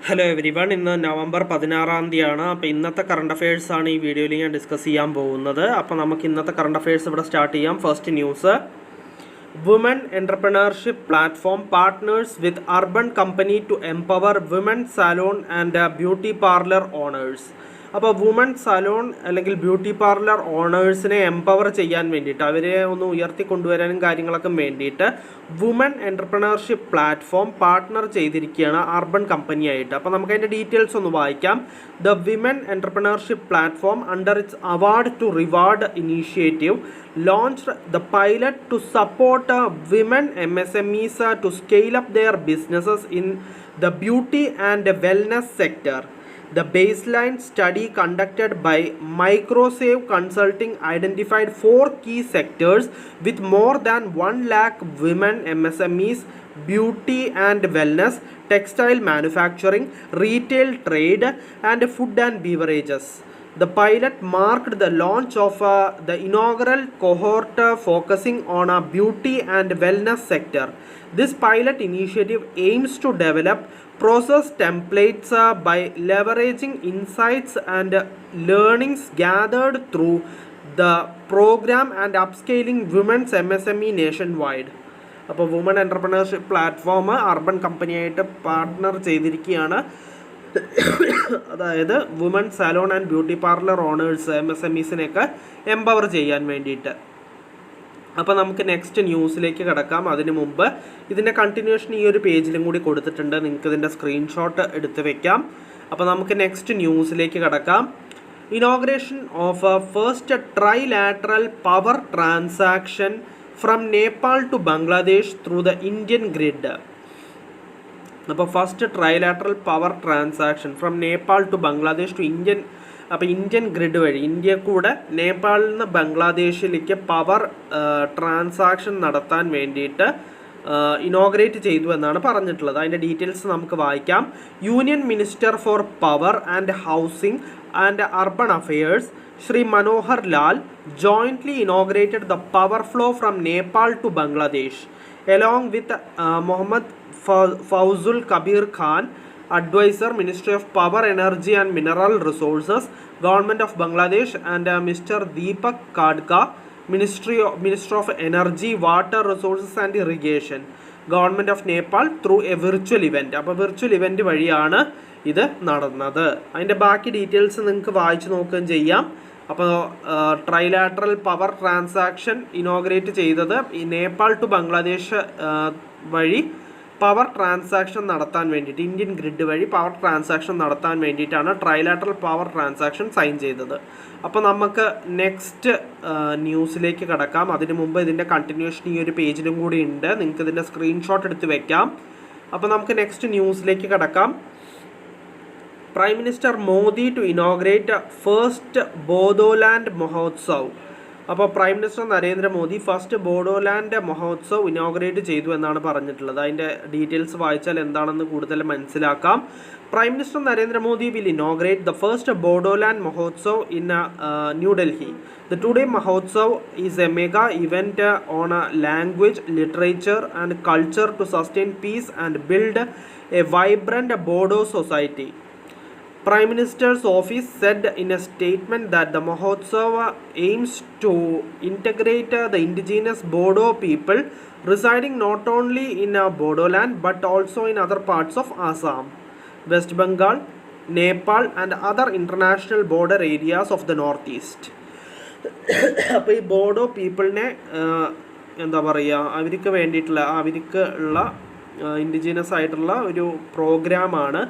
Hello every one. ഇന്ന് November 16-ാം തീയതിയാണ്. അപ്പോൾ ഇന്നത്തെ കറണ്ട് അഫയേഴ്സാണ് ഈ വീഡിയോയിൽ ഞാൻ ഡിസ്കസ് ചെയ്യാൻ പോകുന്നത്. അപ്പോൾ നമുക്ക് ഇന്നത്തെ കറണ്ട് അഫയേഴ്സ് ഇവിടെ സ്റ്റാർട്ട് ചെയ്യാം. First news: woman entrepreneurship platform partners with Urban Company to empower women salon and beauty parlour owners. അപ്പോൾ വുമൺ സലോൺ അല്ലെങ്കിൽ ബ്യൂട്ടി പാർലർ ഓണേഴ്സിനെ എംപവർ ചെയ്യാൻ വേണ്ടിയിട്ട്, അവരെ ഒന്ന് ഉയർത്തിക്കൊണ്ടുവരാനും കാര്യങ്ങളൊക്കെ വേണ്ടിയിട്ട് വുമൺ എൻ്റർപ്രണർഷിപ്പ് പ്ലാറ്റ്ഫോം പാർട്ട്ണർ ചെയ്തിരിക്കുകയാണ് അർബൻ കമ്പനിയായിട്ട്. അപ്പോൾ നമുക്ക് അതിൻ്റെ ഡീറ്റെയിൽസ് ഒന്ന് വായിക്കാം. The women entrepreneurship platform under its award to reward initiative launched the pilot to support women MSMEs to scale up their businesses in the beauty and wellness sector. The baseline study conducted by Microsave Consulting identified 4 key sectors with more than 1 lakh women MSMEs: beauty and wellness, textile manufacturing, retail trade, and food and beverages. The pilot marked the launch of the inaugural cohort focusing on a beauty and wellness sector. This pilot initiative aims to develop process templates by leveraging insights and learnings gathered through the program and upscaling women's MSME nationwide. അപ്പോൾ woman entrepreneurship platform Urban കമ്പനിയായിട്ട് partner ചെയ്തിരിക്കുകയാണ്. അതായത് woman salon and beauty parlour owners MSMEസിനെയൊക്കെ empower ചെയ്യാൻ വേണ്ടിയിട്ട്. അപ്പോൾ നമുക്ക് next ന്യൂസിലേക്ക് കിടക്കാം. അതിന് മുമ്പ് ഇതിൻ്റെ കണ്ടിന്യൂഷൻ ഈ ഒരു പേജിലും കൂടി കൊടുത്തിട്ടുണ്ട്, നിങ്ങൾക്ക് ഇതിൻ്റെ സ്ക്രീൻഷോട്ട് എടുത്ത് വെക്കാം. അപ്പോൾ നമുക്ക് നെക്സ്റ്റ് ന്യൂസിലേക്ക് കിടക്കാം. Inauguration of first trilateral power transaction from Nepal to Bangladesh through the Indian grid. അപ്പോൾ first trilateral power transaction from Nepal to Bangladesh to Indian grid വഴി ഇന്ത്യ കൂടെ നേപ്പാളിൽ നിന്ന് ബംഗ്ലാദേശിലേക്ക് പവർ ട്രാൻസാക്ഷൻ നടത്താൻ വേണ്ടിയിട്ട് ഇനോഗ്രേറ്റ് ചെയ്തു എന്നാണ് പറഞ്ഞിട്ടുള്ളത്. അതിൻ്റെ ഡീറ്റെയിൽസ് നമുക്ക് വായിക്കാം. Union minister four power and housing and urban affairs Shri Manohar Lal jointly inaugurated the power flow from Nepal to Bangladesh along with Mohammad Fawzul Kabir Khan, Advisor, Ministry of Power, Energy and Mineral Resources, Government of Bangladesh, and Mr. Deepak Kadka, Minister of Energy, Water Resources and Irrigation, Government of Nepal, through a virtual event. അപ്പോൾ virtual event വഴിയാണ് ഇത് നടന്നത്. അതിൻ്റെ ബാക്കി details നിങ്ങൾക്ക് വായിച്ച് നോക്കുകയും ചെയ്യാം. അപ്പോൾ ട്രൈലാറ്ററൽ പവർ ട്രാൻസാക്ഷൻ ഇനോഗ്രേറ്റ് ചെയ്തത് ഈ നേപ്പാൾ ടു ബംഗ്ലാദേശ് വഴി പവർ ട്രാൻസാക്ഷൻ നടത്താൻ വേണ്ടിയിട്ട്, ഇന്ത്യൻ ഗ്രിഡ് വഴി പവർ ട്രാൻസാക്ഷൻ നടത്താൻ വേണ്ടിയിട്ടാണ് ട്രൈലാറ്ററൽ പവർ ട്രാൻസാക്ഷൻ സൈൻ ചെയ്തത്. അപ്പോൾ നമുക്ക് നെക്സ്റ്റ് ന്യൂസിലേക്ക് കടക്കാം. അതിന് മുമ്പ് ഇതിൻ്റെ കണ്ടിന്യൂഷൻ ഈ ഒരു പേജിലും കൂടി ഉണ്ട്, നിങ്ങൾക്ക് ഇതിൻ്റെ സ്ക്രീൻഷോട്ട് എടുത്ത് വെക്കാം. അപ്പോൾ നമുക്ക് നെക്സ്റ്റ് ന്യൂസിലേക്ക് കടക്കാം. Prime minister Modi to inaugurate first Bodoland Mahotsav. അപ്പോൾ prime minister Narendra Modi first Bodoland Mahotsav inaugurate ചെയ്തു എന്നാണ് പറഞ്ഞിട്ടുള്ളത്. അതിൻ്റെ ഡീറ്റെയിൽസ് വായിച്ചാൽ എന്താണെന്ന് കൂടുതൽ മനസ്സിലാക്കാം. Prime minister Narendra Modi will inaugurate the first Bodoland Mahotsav in New Delhi. The today Mahotsav is a mega event on language, literature and culture to sustain peace and build a vibrant Bodo society. Prime Minister's office said in a statement that the Mahotsav aims to integrate the indigenous Bodo people residing not only in Bodoland but also in other parts of Assam, West Bengal, Nepal and other international border areas of the northeast. അപ്പോൾ ഈ ബോഡോ പീപ്പിളിനെ എന്താ പറയുക, അവർക്ക് വേണ്ടിയിട്ടുള്ള indigenous ആയിട്ടുള്ള ഒരു പ്രോഗ്രാമാണ്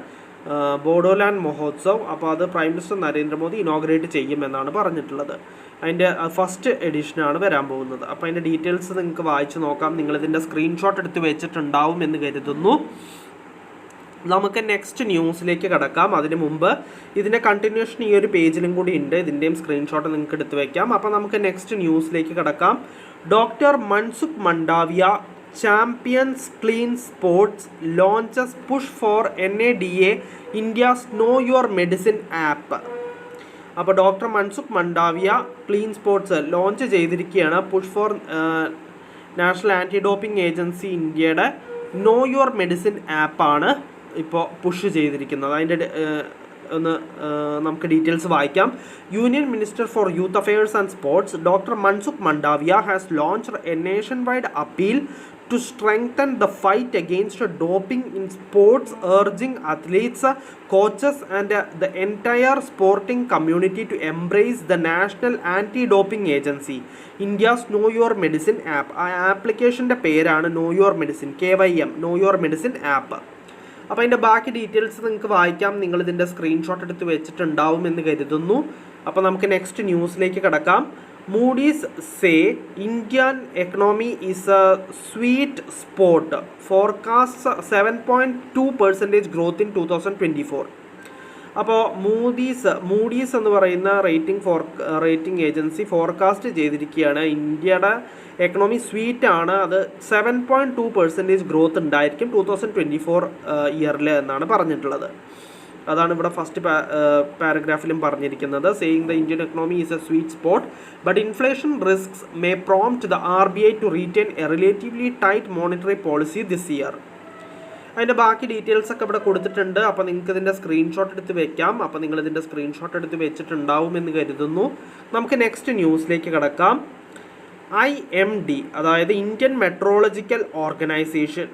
ബോഡോലാൻഡ് മഹോത്സവ്. അപ്പോൾ അത് പ്രൈം മിനിസ്റ്റർ നരേന്ദ്രമോദി ഇനോഗ്രേറ്റ് ചെയ്യുമെന്നാണ് പറഞ്ഞിട്ടുള്ളത്. അതിൻ്റെ ഫസ്റ്റ് എഡിഷനാണ് വരാൻ പോകുന്നത്. അപ്പോൾ അതിൻ്റെ ഡീറ്റെയിൽസ് നിങ്ങൾക്ക് വായിച്ച് നോക്കാം. നിങ്ങളിതിൻ്റെ സ്ക്രീൻഷോട്ട് എടുത്ത് വെച്ചിട്ടുണ്ടാവും എന്ന് കരുതുന്നു. നമുക്ക് നെക്സ്റ്റ് ന്യൂസിലേക്ക് കടക്കാം. അതിന് മുമ്പ് ഇതിൻ്റെ കണ്ടിന്യൂഷൻ ഈ ഒരു പേജിലും കൂടി ഉണ്ട്, ഇതിൻ്റെയും സ്ക്രീൻഷോട്ട് നിങ്ങൾക്ക് എടുത്ത് വയ്ക്കാം. അപ്പോൾ നമുക്ക് നെക്സ്റ്റ് ന്യൂസിലേക്ക് കടക്കാം. Doctor Mansukh Mandaviya champions clean sports launches push for NADA India's know your medicine app. അപ്പോൾ doctor Mansukh Mandaviya clean sports launch ചെയ്തിരിക്കുകയാണ്. Push for national anti doping agency ഇന്ത്യയുടെ നോ യുവർ മെഡിസിൻ ആപ്പാണ് ഇപ്പോൾ പുഷ് ചെയ്തിരിക്കുന്നത്. അതിൻ്റെ ഒന്ന് നമുക്ക് ഡീറ്റെയിൽസ് വായിക്കാം. Union minister for youth affairs and sports doctor Mansukh Mandaviya has launched a nationwide appeal to strengthen the fight against doping in sports, urging athletes, coaches and the entire sporting community to embrace the National Anti-Doping Agency, India's Know Your Medicine app. ആ ആപ്ലിക്കേഷൻ്റെ പേരാണ് Know Your Medicine, KYM, Know Your Medicine app. അപ്പോൾ അതിൻ്റെ ബാക്കി details നിങ്ങൾക്ക് വായിക്കാം. നിങ്ങളിതിൻ്റെ screenshot എടുത്ത് വെച്ചിട്ടുണ്ടാവും എന്ന് കരുതുന്നു. അപ്പോൾ നമുക്ക് നെക്സ്റ്റ് ന്യൂസിലേക്ക് കിടക്കാം. Moody's say Indian economy is a sweet spot, forecasts 7.2% growth in 2024. അപ്പോൾ മൂഡീസ് എന്ന് പറയുന്ന റേറ്റിംഗ് ഏജൻസി ഫോർകാസ്റ്റ് ചെയ്തിരിക്കുകയാണ് ഇന്ത്യയുടെ എക്കണോമി സ്വീറ്റ് ആണ്, അത് 7.2% ഗ്രോത്ത് ഉണ്ടായിരിക്കും 2024 ഇയറിൽ എന്നാണ് പറഞ്ഞിട്ടുള്ളത്. അതാണ് ഇവിടെ ഫസ്റ്റ് പാരഗ്രാഫിലും പറഞ്ഞിരിക്കുന്നത്. Saying the Indian economy is a sweet spot but inflation risks may prompt the RBI to retain a relatively tight monetary policy this year. അതിൻ്റെ ബാക്കി ഡീറ്റെയിൽസ് ഒക്കെ ഇവിടെ കൊടുത്തിട്ടുണ്ട്. അപ്പോൾ നിങ്ങൾക്ക് ഇതിൻ്റെ സ്ക്രീൻഷോട്ട് എടുത്ത് വെക്കാം. അപ്പോൾ നിങ്ങളിതിൻ്റെ സ്ക്രീൻഷോട്ട് എടുത്ത് വെച്ചിട്ടുണ്ടാവും എന്ന് കരുതുന്നു. നമുക്ക് നെക്സ്റ്റ് ന്യൂസിലേക്ക് കിടക്കാം. IMD അതായത് Indian meteorological organisation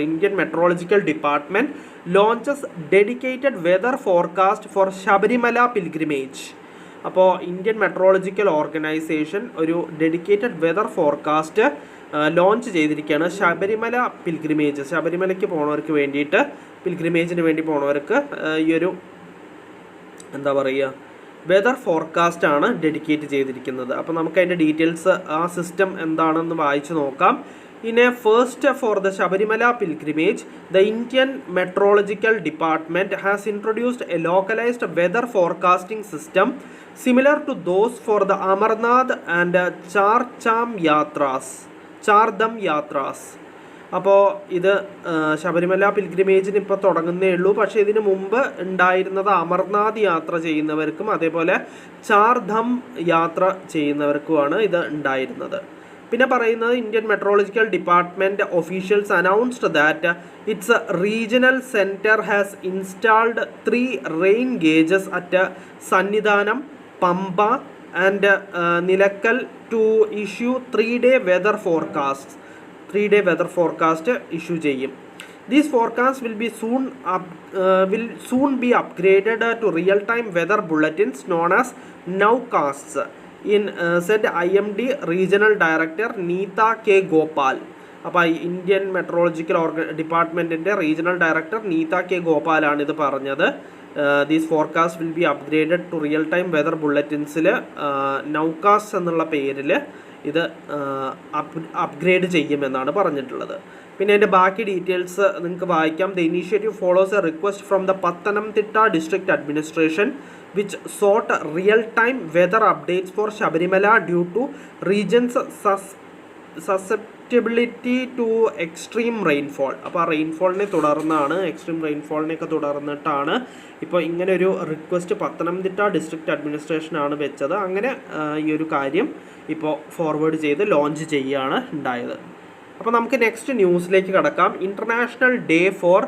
Indian meteorological department launches dedicated weather forecast for Sabarimala pilgrimage. അപ്പോൾ ഇന്ത്യൻ മെട്രോളജിക്കൽ ഓർഗനൈസേഷൻ ഒരു ഡെഡിക്കേറ്റഡ് വെതർ ഫോർകാസ്റ്റ് ലോഞ്ച് ചെയ്തിരിക്കുകയാണ്. ശബരിമല പിൽഗ്രിമേജ്, ശബരിമലയ്ക്ക് പോണവർക്ക് വേണ്ടിയിട്ട്, പിൽഗ്രിമേജിന് വേണ്ടി പോണവർക്ക് ഈ ഒരു എന്താ പറയുക വെതർ ഫോർകാസ്റ്റ് ആണ് ഡെഡിക്കേറ്റ് ചെയ്തിരിക്കുന്നത്. അപ്പോൾ നമുക്ക് അതിൻ്റെ ഡീറ്റെയിൽസ് ആ സിസ്റ്റം എന്താണെന്ന് വായിച്ച് നോക്കാം. In a first for the Shabarimala pilgrimage, the Indian Meteorological Department has introduced a localized weather forecasting system similar to those for the Amarnath and Chardham Yatras. അപ്പോൾ ഇത് ശബരിമല പിൽഗ്രിമേജിന് ഇപ്പോൾ തുടങ്ങുന്നേ ഉള്ളൂ. പക്ഷേ ഇതിന് മുമ്പ് ഉണ്ടായിരുന്നത് അമർനാഥ് യാത്ര ചെയ്യുന്നവർക്കും അതേപോലെ ചാർധാം യാത്ര ചെയ്യുന്നവർക്കുമാണ് ഇത് ഉണ്ടായിരുന്നത്. പിന്നെ പറയുന്നത് Indian meteorological department officials announced that its regional centre has installed 3 rain gauges at Sannidhanam, Pamba and Nilakkal to issue 3-day weather forecast. 3-day weather forecast issue ചെയ്യും. These forecasts will soon be upgraded to real-time weather bulletins known as nowcasts, said IMD Regional Director Neeta K. Gopal. അപ്പോൾ Indian meteorological ഡിപ്പാർട്ട്മെൻറ്റിൻ്റെ regional director Neeta K ഗോപാലാണ് ഇത് പറഞ്ഞത്. These forecast will be upgraded to real time weather ബുള്ളറ്റിൻസിൽ nowcast എന്നുള്ള പേരിൽ ഇത് upgrade ചെയ്യുമെന്നാണ് പറഞ്ഞിട്ടുള്ളത്. പിന്നെ അതിൻ്റെ ബാക്കി ഡീറ്റെയിൽസ് നിങ്ങൾക്ക് വായിക്കാം. The initiative follows A request from the Pathanamthitta district administration which sought real-time weather updates for Shabarimala due to region's susceptibility to extreme rainfall. അപ്പോൾ ആ റെയിൻഫോളിനെ തുടർന്നാണ്, എക്സ്ട്രീം റെയിൻഫോളിനെയൊക്കെ തുടർന്നിട്ടാണ് ഇപ്പോൾ ഇങ്ങനെ ഒരു റിക്വസ്റ്റ് പത്തനംതിട്ട ഡിസ്ട്രിക്ട് അഡ്മിനിസ്ട്രേഷനാണ് വെച്ചത്. അങ്ങനെ ഈ ഒരു കാര്യം ഇപ്പോൾ ഫോർവേഡ് ചെയ്ത് ലോഞ്ച് ചെയ്യുകയാണ് ഉണ്ടായത്. അപ്പോൾ നമുക്ക് നെക്സ്റ്റ് ന്യൂസിലേക്ക് കടക്കാം. International day for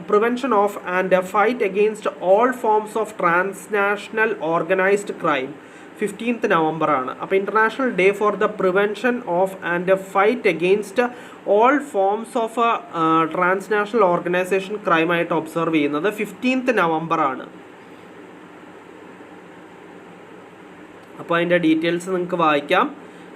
prevention of and fight against all forms of transnational organized crime 15th November ആണ്. അപ്പോൾ international day for the prevention of and fight against all forms of transnational organisation crime ആയിട്ട് observe ചെയ്യുന്നത് 15th November ആണ്. അപ്പോൾ അതിൻ്റെ details നിങ്ങൾക്ക് വായിക്കാം.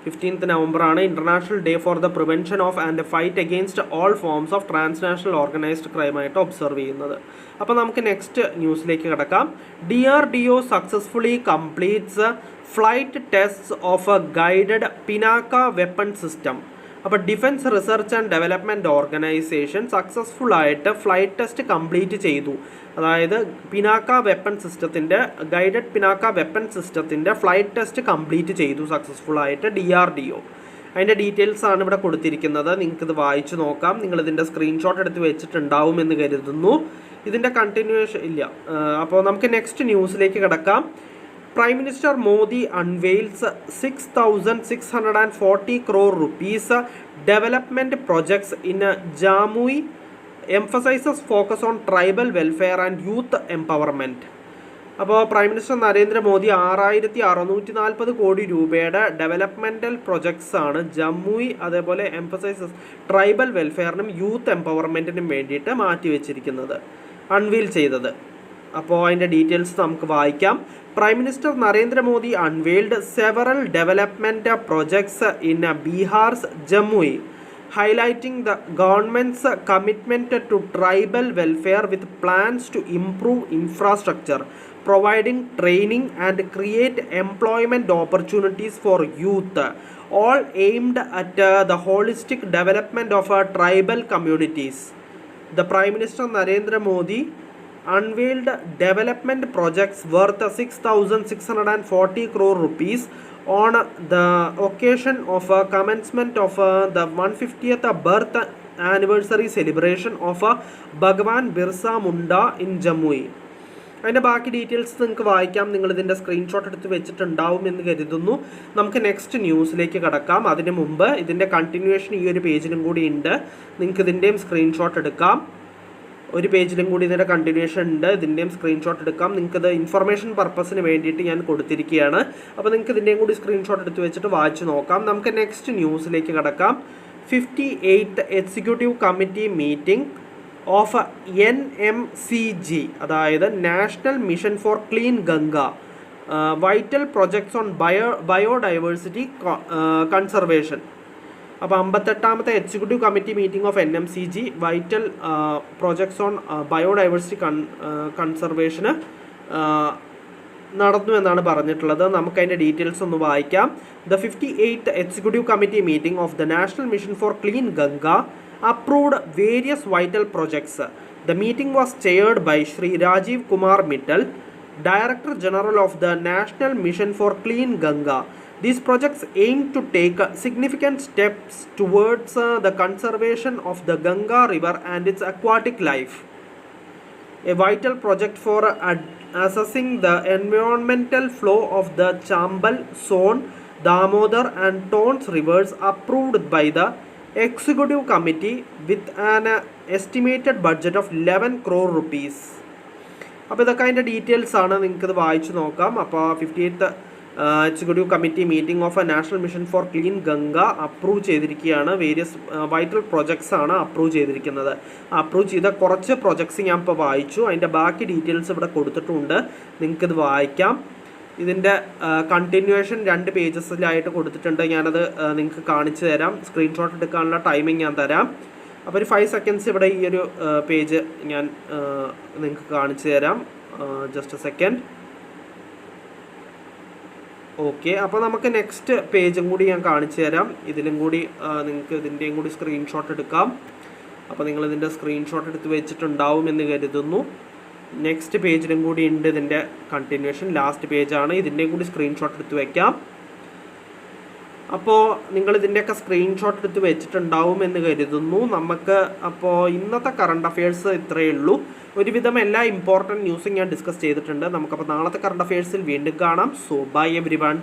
15th November ആണ് international day for the prevention of and fight against all forms of transnational organised crime ആയിട്ട് observe ചെയ്യുന്നത്. അപ്പോൾ നമുക്ക് നെക്സ്റ്റ് ന്യൂസിലേക്ക് കിടക്കാം. DRDO successfully completes flight test of a guided Pinaka weapon system. അപ്പോൾ defence research and development organisation സക്സസ്ഫുള്ളായിട്ട് flight test complete ചെയ്തു. അതായത് പിനാക്ക വെപ്പൺ സിസ്റ്റത്തിൻ്റെ ഗൈഡഡ് പിനാക്ക വെപ്പൺ സിസ്റ്റത്തിൻ്റെ ഫ്ലൈറ്റ് ടെസ്റ്റ് കംപ്ലീറ്റ് ചെയ്തു സക്സസ്ഫുള്ളായിട്ട് DRDO. അതിൻ്റെ ഡീറ്റെയിൽസ് ആണ് ഇവിടെ കൊടുത്തിരിക്കുന്നത്. നിങ്ങൾക്കിത് വായിച്ചു നോക്കാം. നിങ്ങളിതിൻ്റെ സ്ക്രീൻഷോട്ട് എടുത്ത് വെച്ചിട്ടുണ്ടാവുമെന്ന് കരുതുന്നു. ഇതിൻ്റെ കണ്ടിന്യൂവേഷൻ ഇല്ല. അപ്പോൾ നമുക്ക് നെക്സ്റ്റ് ന്യൂസിലേക്ക് കിടക്കാം. Prime Minister Modi unveils 6,640 crore rupees development projects in Jamui, emphasizes focus on tribal welfare and youth empowerment. അപ്പോൾ പ്രൈം മിനിസ്റ്റർ നരേന്ദ്രമോദി 6,640 കോടി രൂപയുടെ ഡെവലപ്മെൻറ്റൽ പ്രൊജക്ട്സ് ആണ് ജമ്മുയി അതേപോലെ എംഫസൈസസ് ട്രൈബൽ വെൽഫെയറിനും യൂത്ത് എംപവർമെൻറ്റിനും വേണ്ടിയിട്ട് മാറ്റിവെച്ചിരിക്കുന്നത്, അൺവീൽ ചെയ്തത്. അപ്പോൾ അതിൻ്റെ ഡീറ്റെയിൽസ് നമുക്ക് വായിക്കാം. Prime minister Narendra Modi unveiled several development projects in Bihar's Jamui, highlighting the government's commitment to tribal welfare with plans to improve infrastructure, providing training and create employment opportunities for youth, all aimed at the holistic development of tribal communities. The Prime Minister Narendra Modi unveiled development projects worth 6,640 crore rupees on the occasion of commencement of the 150th birth anniversary celebration of Bhagwan Birsa Munda in Jamui. അതിൻ്റെ ബാക്കി details നിങ്ങൾക്ക് വായിക്കാം. നിങ്ങളിതിൻ്റെ screenshot എടുത്ത് വെച്ചിട്ടുണ്ടാവും എന്ന് കരുതുന്നു. നമുക്ക് next ന്യൂസിലേക്ക് കടക്കാം. അതിന് മുമ്പ് ഇതിൻ്റെ കണ്ടിന്യൂവേഷൻ ഈ ഒരു പേജിലും കൂടി ഉണ്ട്. നിങ്ങൾക്ക് ഇതിൻ്റെയും സ്ക്രീൻഷോട്ട് എടുക്കാം. ഒരു പേജിലും കൂടി ഇതിൻ്റെ കണ്ടിന്യൂവേഷൻ ഉണ്ട്. ഇതിൻ്റെയും സ്ക്രീൻഷോട്ട് എടുക്കാം. നിങ്ങൾക്കത് ഇൻഫർമേഷൻ പർപ്പസിന് വേണ്ടിയിട്ട് ഞാൻ കൊടുത്തിരിക്കുകയാണ്. അപ്പോൾ നിങ്ങൾക്ക് ഇതിൻ്റെയും കൂടി സ്ക്രീൻഷോട്ട് എടുത്ത് വെച്ചിട്ട് വായിച്ച് നോക്കാം. നമുക്ക് നെക്സ്റ്റ് ന്യൂസിലേക്ക് കടക്കാം. 58th executive committee meeting of NMCG, അതായത് national mission for clean Ganga, vital projects on biodiversity conservation. അപ്പോൾ 58ാമത്തെ executive committee meeting of NMCG vital projects on biodiversity കൺസർവേഷന് നടന്നു എന്നാണ് പറഞ്ഞിട്ടുള്ളത്. നമുക്കതിൻ്റെ ഡീറ്റെയിൽസ് ഒന്ന് വായിക്കാം. The 58th executive committee meeting of the national mission for clean Ganga approved various vital projects. The meeting was chaired by Shri Rajiv Kumar Mittal, Director General of the National Mission for Clean Ganga. These projects aim to take significant steps towards the conservation of the Ganga River and its aquatic life. A vital project for assessing the environmental flow of the Chambal, Son, Damodar and Tons rivers approved by the Executive Committee with an estimated budget of 11 crore rupees. അപ്പോൾ ഇതൊക്കെ അതിൻ്റെ details ആണ്, നിങ്ങൾക്കത് വായിച്ച് നോക്കാം. അപ്പോൾ 58th executive committee meeting of A national mission for clean Ganga approve ചെയ്തിരിക്കുകയാണ്. Various vital projects ആണ് അപ്രൂവ് ചെയ്തിരിക്കുന്നത്. അപ്രൂവ് ചെയ്ത കുറച്ച് പ്രൊജക്ട്സ് ഞാൻ ഇപ്പോൾ വായിച്ചു. അതിൻ്റെ ബാക്കി ഡീറ്റെയിൽസ് ഇവിടെ കൊടുത്തിട്ടുണ്ട്, നിങ്ങൾക്കിത് വായിക്കാം. ഇതിൻ്റെ കണ്ടിന്യൂവേഷൻ 2 പേജസിലായിട്ട് കൊടുത്തിട്ടുണ്ട്. ഞാനത് നിങ്ങൾക്ക് കാണിച്ചു തരാം. സ്ക്രീൻഷോട്ട് എടുക്കാനുള്ള ടൈമിംഗ് ഞാൻ തരാം. അപ്പോൾ ഒരു 5 സെക്കൻഡ്സ് ഇവിടെ ഈ ഒരു പേജ് ഞാൻ നിങ്ങൾക്ക് കാണിച്ചു തരാം. Just A second. ഓക്കെ, അപ്പോൾ നമുക്ക് നെക്സ്റ്റ് പേജും കൂടി ഞാൻ കാണിച്ചു തരാം. ഇതിലും കൂടി നിങ്ങൾക്ക് ഇതിൻ്റെയും കൂടി സ്ക്രീൻഷോട്ട് എടുക്കാം. അപ്പോൾ നിങ്ങളിതിൻ്റെ സ്ക്രീൻഷോട്ട് എടുത്ത് വെച്ചിട്ടുണ്ടാവും എന്ന് കരുതുന്നു. നെക്സ്റ്റ് പേജിലും കൂടി ഉണ്ട് ഇതിൻ്റെ കണ്ടിന്യൂവേഷൻ. ലാസ്റ്റ് പേജാണ്. ഇതിൻ്റെയും കൂടി സ്ക്രീൻഷോട്ട് എടുത്ത് വയ്ക്കാം. അപ്പോൾ നിങ്ങളിതിൻ്റെയൊക്കെ സ്ക്രീൻഷോട്ട് എടുത്ത് വെച്ചിട്ടുണ്ടാവും എന്ന് കരുതുന്നു. നമുക്ക് അപ്പോൾ ഇന്നത്തെ കറണ്ട് അഫയേഴ്സ് ഇത്രയേ ഉള്ളൂ. ഒരുവിധം എല്ലാ ഇമ്പോർട്ടൻറ്റ് ന്യൂസും ഞാൻ ഡിസ്കസ് ചെയ്തിട്ടുണ്ട്. നമുക്കപ്പോൾ നാളത്തെ കറണ്ട് അഫയേഴ്സിൽ വീണ്ടും കാണാം. So bye everyone.